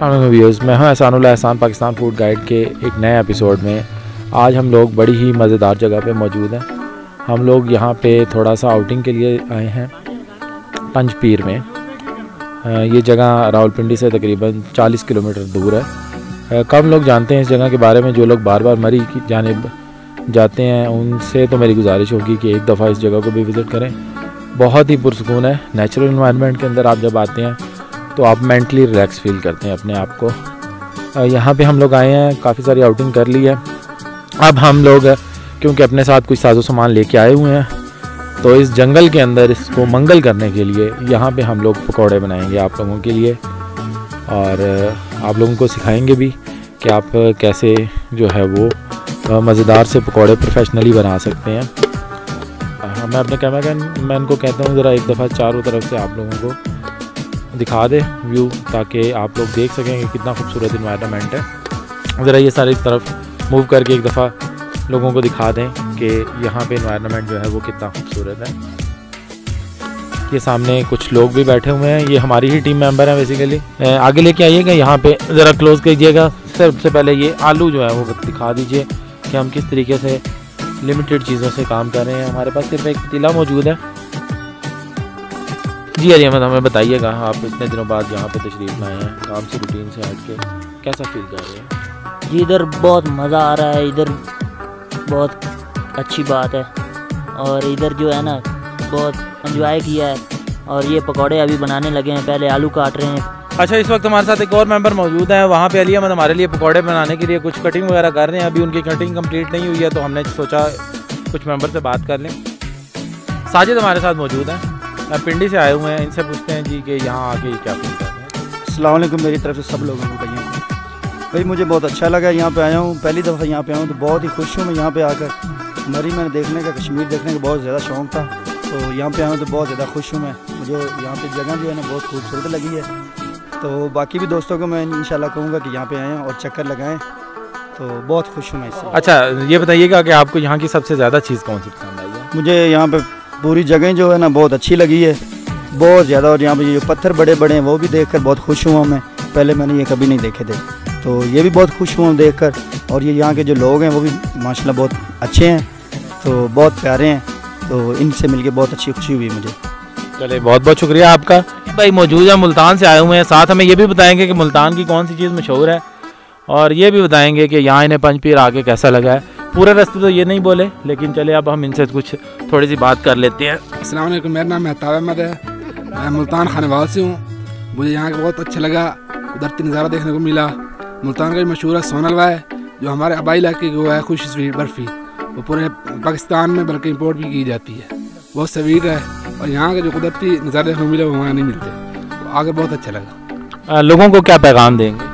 अस्सलाम वालेकुम व्यूअर्स, मैं हूं एहसान पाकिस्तान फूड गाइड के एक नए एपिसोड में। आज हम लोग बड़ी ही मज़ेदार जगह पे मौजूद हैं। हम लोग यहां पे थोड़ा सा आउटिंग के लिए आए हैं पंजपीर में। ये जगह रावलपिंडी से तकरीबन 40 किलोमीटर दूर है। कम लोग जानते हैं इस जगह के बारे में। जो लोग बार बार मरी की जानिब जाते हैं उनसे तो मेरी गुजारिश होगी कि एक दफ़ा इस जगह को भी विज़िट करें। बहुत ही पुरसकून है। नेचुरल इन्वायरमेंट के अंदर आप जब आते हैं तो आप मेंटली रिलैक्स फील करते हैं अपने आप को। यहाँ पे हम लोग आए हैं, काफ़ी सारी आउटिंग कर ली है। अब हम लोग क्योंकि अपने साथ कुछ साजो सामान लेके आए हुए हैं तो इस जंगल के अंदर इसको मंगल करने के लिए यहाँ पे हम लोग पकौड़े बनाएंगे आप लोगों के लिए, और आप लोगों को सिखाएंगे भी कि आप कैसे जो है वो मज़ेदार से पकौड़े प्रोफेशनली बना सकते हैं। मैं अपने कैमरा मैन को कहता हूँ ज़रा एक दफ़ा चारों तरफ से आप लोगों को दिखा दे व्यू, ताकि आप लोग देख सकें कि कितना खूबसूरत इन्वायरमेंट है। ज़रा ये सारी तरफ मूव करके एक दफ़ा लोगों को दिखा दें कि यहाँ पे इन्वायरमेंट जो है वो कितना खूबसूरत है। ये सामने कुछ लोग भी बैठे हुए हैं, ये हमारी ही टीम मेंबर हैं बेसिकली। आगे लेके आइएगा, यहाँ पे ज़रा क्लोज़ कीजिएगा। सबसे पहले ये आलू जो है वो दिखा दीजिए कि हम किस तरीके से लिमिटेड चीज़ों से काम कर रहे हैं। हमारे पास सिर्फ एक पतीला मौजूद है। जी अहमद, हमें बताइएगा, आप इतने दिनों बाद यहाँ पे तशरीफ़ लाए हैं, काम से रूटीन से हट के कैसा फील कर रहे हैं? जी इधर बहुत मज़ा आ रहा है, इधर बहुत अच्छी बात है। और इधर जो है ना बहुत एंजॉय किया है। और ये पकौड़े अभी बनाने लगे हैं, पहले आलू काट रहे हैं। अच्छा, इस वक्त हमारे साथ एक और मेंबर मौजूद है। वहाँ पे अली अहमद हमारे लिए पकौड़े बनाने के लिए कुछ कटिंग वगैरह कर रहे हैं। अभी उनकी कटिंग कंप्लीट नहीं हुई है तो हमने सोचा कुछ मेंबर से बात कर लें। साजिद हमारे साथ मौजूद हैं, पिंडी से आए हुए हैं। इनसे पूछते हैं जी कि यहाँ आके क्या फील कर रहे हैं। अस्सलाम वालेकुम मेरी तरफ से सब लोगों को भाई मुझे बहुत अच्छा लगा, यहाँ पे आया हूँ, पहली दफ़ा यहाँ पे आया हूँ तो बहुत ही खुश हूँ मैं यहाँ पे आकर। मरी मैंने देखने का, कश्मीर देखने का बहुत ज़्यादा शौक़ था, तो यहाँ पे आया हूँ तो बहुत ज़्यादा खुश हूँ मैं। मुझे यहाँ पे जगह जो है ना बहुत खूबसूरत लगी है। तो बाकी भी दोस्तों को मैं इंशाल्लाह कहूँगा कि यहाँ पे आएँ और चक्कर लगाएँ, तो बहुत खुश हूँ मैं इससे। अच्छा, ये बताइएगा कि आपको यहाँ की सबसे ज़्यादा चीज़ कौन सी पसंद आई है? मुझे यहाँ पे पूरी जगह जो है ना बहुत अच्छी लगी है, बहुत ज़्यादा। और यहाँ पे ये जो पत्थर बड़े बड़े हैं वो भी देखकर बहुत खुश हुआ मैं। पहले मैंने ये कभी नहीं देखे थे, तो ये भी बहुत खुश हुआ देखकर। और ये यहाँ के जो लोग हैं वो भी माशाल्लाह बहुत अच्छे हैं, तो बहुत प्यारे हैं, तो इनसे मिलके बहुत अच्छी खुशी हुई मुझे। चले, बहुत बहुत शुक्रिया आपका। भाई मौजूद है, मुल्तान से आए हुए हैं, साथ हमें ये भी बताएंगे कि मुल्तान की कौन सी चीज़ मशहूर है, और ये भी बताएंगे कि यहाँ इन्हें पंजपीर आके कैसा लगा है। पूरे रास्ते तो ये नहीं बोले, लेकिन चले अब हम इनसे कुछ थोड़ी सी बात कर लेते हैं। अस्सलाम वालेकुम, मेरा नाम मेहताब अहमद है, मैं मुल्तान खानेवाल से हूँ। मुझे यहाँ का बहुत अच्छा लगा, कुदरती नज़ारा देखने को मिला। मुल्तान का मशहूर है सोनलवा है, जो हमारे आबाई इलाके की वो है खुश स्वीट बर्फ़ी, वो पूरे पाकिस्तान में बल्कि इम्पोर्ट भी की जाती है, बहुत स्वीट है। और यहाँ के जो कुदरती नज़ारे देखने को मिले वो वहाँ नहीं मिलते, तो आकर बहुत अच्छा लगा। लोगों को क्या पैगाम देंगे?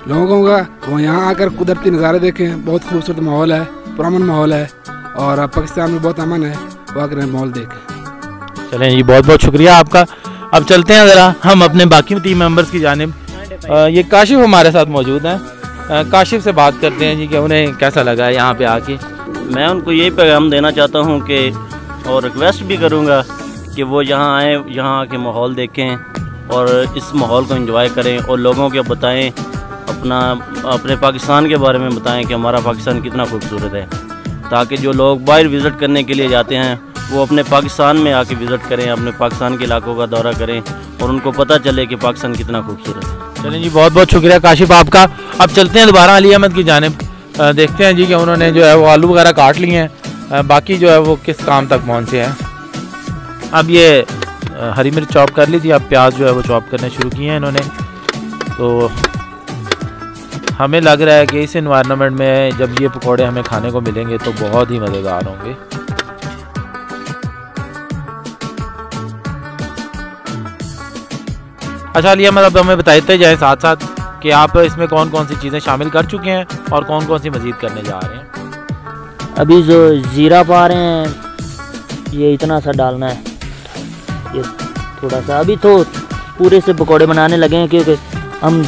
लोगों का वो यहाँ आकर कुदरती नज़ारे देखें, बहुत खूबसूरत माहौल है, पुरअमन माहौल है, और पाकिस्तान में बहुत अमन है, वो आकर माहौल देखें। चलें जी, बहुत बहुत शुक्रिया आपका। अब चलते हैं ज़रा हम अपने बाकी टीम मेंबर्स की जानिब। ये काशिफ हमारे साथ मौजूद हैं, काशिफ से बात करते हैं जी कि उन्हें कैसा लगा है यहाँ पे आके। मैं उनको यही पैगाम देना चाहता हूँ कि, और रिक्वेस्ट भी करूँगा कि वो यहाँ आएँ, यहाँ आके माहौल देखें और इस माहौल को एंजॉय करें, और लोगों को बताएं अपने पाकिस्तान के बारे में बताएं कि हमारा पाकिस्तान कितना खूबसूरत है, ताकि जो लोग बाहर विज़िट करने के लिए जाते हैं वो अपने पाकिस्तान में आके विज़िट करें, अपने पाकिस्तान के इलाकों का दौरा करें और उनको पता चले कि पाकिस्तान कितना खूबसूरत है। चलें जी, बहुत बहुत शुक्रिया काशिफ आपका। अब चलते हैं दोबारा अली अहमद की जानिब, देखते हैं जी कि उन्होंने जो है वो आलू वगैरह काट लिए हैं, बाकी जो है वो किस काम तक पहुँचे हैं। अब ये हरी मिर्च चॉप कर ली थी, अब प्याज जो है वो चॉप करने शुरू किए हैं इन्होंने। तो हमें लग रहा है कि इस एनवायरनमेंट में जब ये पकौड़े हमें खाने को मिलेंगे तो बहुत ही मज़ेदार होंगे। अच्छा अली अहमद, अब हमें बताते जाए साथ साथ कि आप इसमें कौन कौन सी चीज़ें शामिल कर चुके हैं और कौन कौन सी मज़ीद करने जा रहे हैं। अभी जो ज़ीरा पा रहे हैं, ये इतना सा डालना है, ये थोड़ा सा। अभी तो पूरे से पकौड़े बनाने लगे हैं क्योंकि हम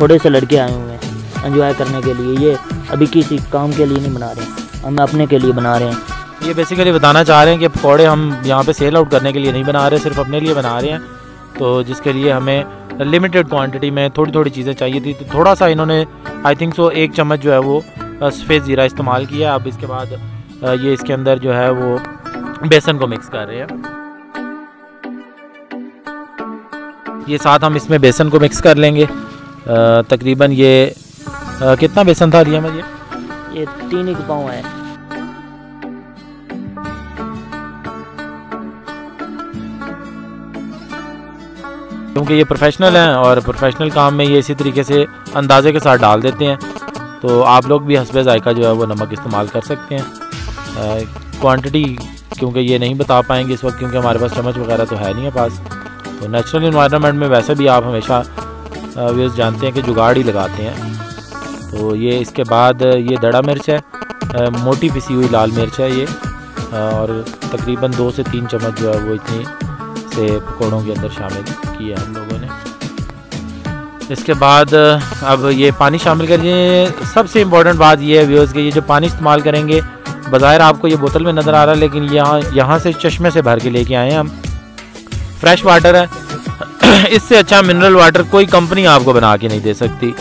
थोड़े से लड़के आए हुए हैं एंजॉय करने के लिए। ये अभी किसी काम के लिए नहीं बना रहे, हम अपने के लिए बना रहे हैं। ये बेसिकली बताना चाह रहे हैं कि पकौड़े हम यहाँ पे सेल आउट करने के लिए नहीं बना रहे, सिर्फ अपने लिए बना रहे हैं। तो जिसके लिए हमें लिमिटेड क्वांटिटी में थोड़ी थोड़ी चीज़ें चाहिए थी। तो थोड़ा सा इन्होंने आई थिंक सो 1 चम्मच जो है वो सफ़ेद ज़ीरा इस्तेमाल किया। अब इसके बाद ये इसके अंदर जो है वो बेसन को मिक्स कर रहे हैं। ये साथ हम इसमें बेसन को मिक्स कर लेंगे। तकरीबन ये कितना बेसन था रिया में? ये 3 पाव है। क्योंकि ये प्रोफेशनल हैं और प्रोफेशनल काम में ये इसी तरीके से अंदाजे के साथ डाल देते हैं। तो आप लोग भी हस्बे ज़ायका जो है वो नमक इस्तेमाल कर सकते हैं। क्वांटिटी क्योंकि ये नहीं बता पाएंगे इस वक्त, क्योंकि हमारे पास चम्मच वगैरह तो है नहीं है पास। तो नेचुरल इन्वायरमेंट में वैसे भी आप हमेशा व्यूज़ जानते हैं कि जुगाड़ ही लगाते हैं। तो ये इसके बाद ये दड़ा मिर्च है, मोटी पिसी हुई लाल मिर्च है ये, और तकरीबन 2 से 3 चम्मच जो है वो इतनी से पकौड़ों के अंदर शामिल किया हम लोगों ने। इसके बाद अब ये पानी शामिल करिए। सबसे इम्पोर्टेंट बात ये है व्यूअर्स कि ये जो पानी इस्तेमाल करेंगे, बज़ाहिर आपको ये बोतल में नज़र आ रहा है, लेकिन यहाँ से चश्मे से भर के लेके आए हैं हम। फ्रेश वाटर है। इससे अच्छा मिनरल वाटर कोई कंपनी आपको बना के नहीं दे सकती।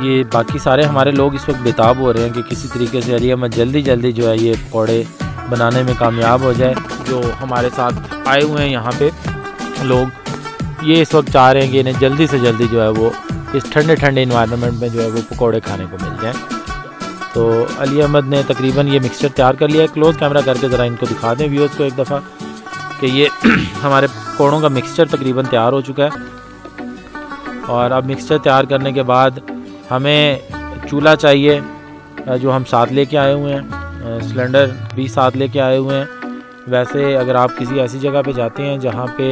ये बाकी सारे हमारे लोग इस वक्त बेताब हो रहे हैं कि किसी तरीके से अली अहमद जल्दी जल्दी जो है ये पकौड़े बनाने में कामयाब हो जाए। जो हमारे साथ आए हुए हैं यहाँ पे लोग, ये इस वक्त चाह रहे हैं कि इन्हें जल्दी से जल्दी जो है वो इस ठंडे ठंडे इन्वायरमेंट में जो है वो पकौड़े खाने को मिल जाएँ। तो अली अहमद ने तकरीबन ये मिक्सचर तैयार कर लिया है। क्लोज़ कैमरा करके ज़रा इनको दिखा दें व्यूअर्स को एक दफ़ा कि ये हमारे पकौड़ों का मिक्सचर तकरीबन तैयार हो चुका है। और अब मिक्सचर तैयार करने के बाद हमें चूल्हा चाहिए जो हम साथ लेके आए हुए हैं, सिलेंडर भी साथ लेके आए हुए हैं। वैसे अगर आप किसी ऐसी जगह पे जाते हैं जहाँ पे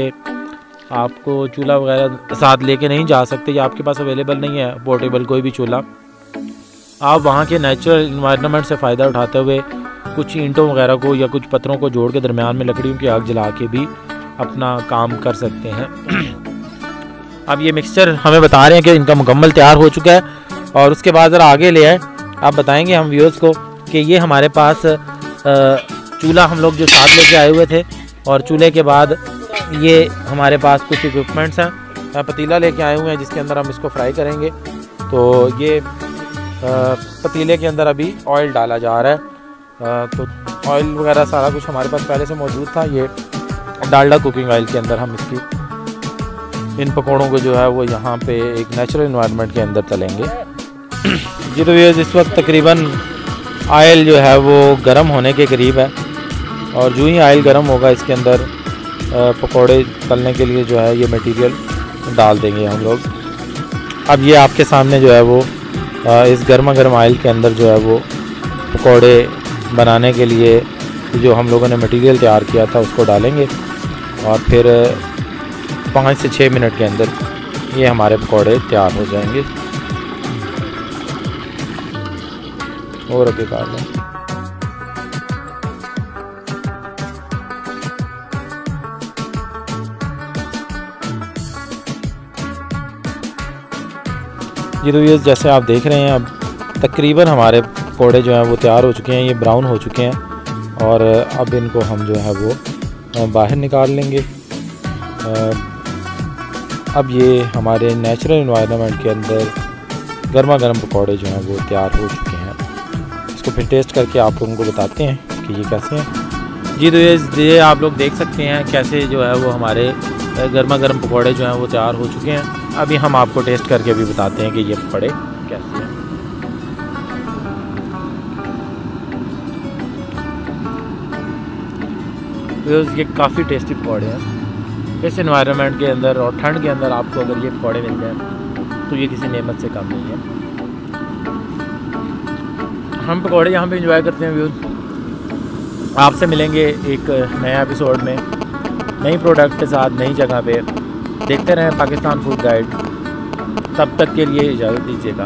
आपको चूल्हा वगैरह साथ लेके नहीं जा सकते या आपके पास अवेलेबल नहीं है पोर्टेबल कोई भी चूल्हा, आप वहाँ के नेचुरल इन्वायरमेंट से फ़ायदा उठाते हुए कुछ ईंटों वगैरह को या कुछ पत्थरों को जोड़ के दरमियान में लकड़ियों की आग जला के भी अपना काम कर सकते हैं। अब ये मिक्सचर हमें बता रहे हैं कि इनका मुकम्मल तैयार हो चुका है। और उसके बाद ज़रा आगे ले आए, आप बताएंगे हम व्यूअर्स को कि ये हमारे पास चूल्हा हम लोग जो साथ लेके आए हुए थे, और चूल्हे के बाद ये हमारे पास कुछ इक्विपमेंट्स हैं। पतीला लेके आए हुए हैं जिसके अंदर हम इसको फ्राई करेंगे। तो ये पतीले के अंदर अभी ऑयल डाला जा रहा है। तो ऑयल वगैरह सारा कुछ हमारे पास पहले से मौजूद था। ये डालडा कुकिंग ऑयल के अंदर हम इन पकौड़ों को जो है वो यहाँ पे एक नेचुरल इन्वायरमेंट के अंदर तलेंगे। जी तो ये इस वक्त तकरीबन ऑयल जो है वो गर्म होने के करीब है, और जो ही ऑयल गर्म होगा इसके अंदर पकौड़े तलने के लिए जो है ये मटेरियल डाल देंगे हम लोग। अब ये आपके सामने जो है वो इस गर्मा गर्म ऑयल के अंदर जो है वो पकौड़े बनाने के लिए जो हम लोगों ने मटेरियल तैयार किया था उसको डालेंगे, और फिर 5 से 6 मिनट के अंदर ये हमारे पकौड़े तैयार हो जाएंगे। और आगे काट लें। ये तो ये जैसे आप देख रहे हैं अब तकरीबन हमारे पकौड़े जो हैं वो तैयार हो चुके हैं, ये ब्राउन हो चुके हैं। और अब इनको हम जो है वो बाहर निकाल लेंगे। अब ये हमारे नेचुरल इन्वायरमेंट के अंदर गर्मा गर्म पकौड़े जो हैं वो तैयार हो चुके हैं। इसको फिर टेस्ट करके आप लोगों को बताते हैं कि ये कैसे हैं। जी तो ये आप लोग देख सकते हैं कैसे जो है वो हमारे गर्मा गर्म पकौड़े जो हैं वो तैयार हो चुके हैं। अभी हम आपको टेस्ट करके भी बताते हैं कि ये पकौड़े कैसे हैं। ये काफ़ी टेस्टी पकौड़े हैं। इस एनवायरनमेंट के अंदर और ठंड के अंदर आपको अगर ये पकौड़े मिल जाएँ तो ये किसी नेमत से कम नहीं है। हम पकौड़े यहाँ पे एंजॉय करते हैं व्यूज़। आपसे मिलेंगे एक नया एपिसोड में। नई प्रोडक्ट के साथ नई जगह पे देखते रहें पाकिस्तान फूड गाइड। तब तक के लिए इजाज़त दीजिएगा।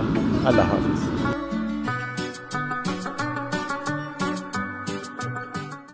अल्लाह हाफ़िज़।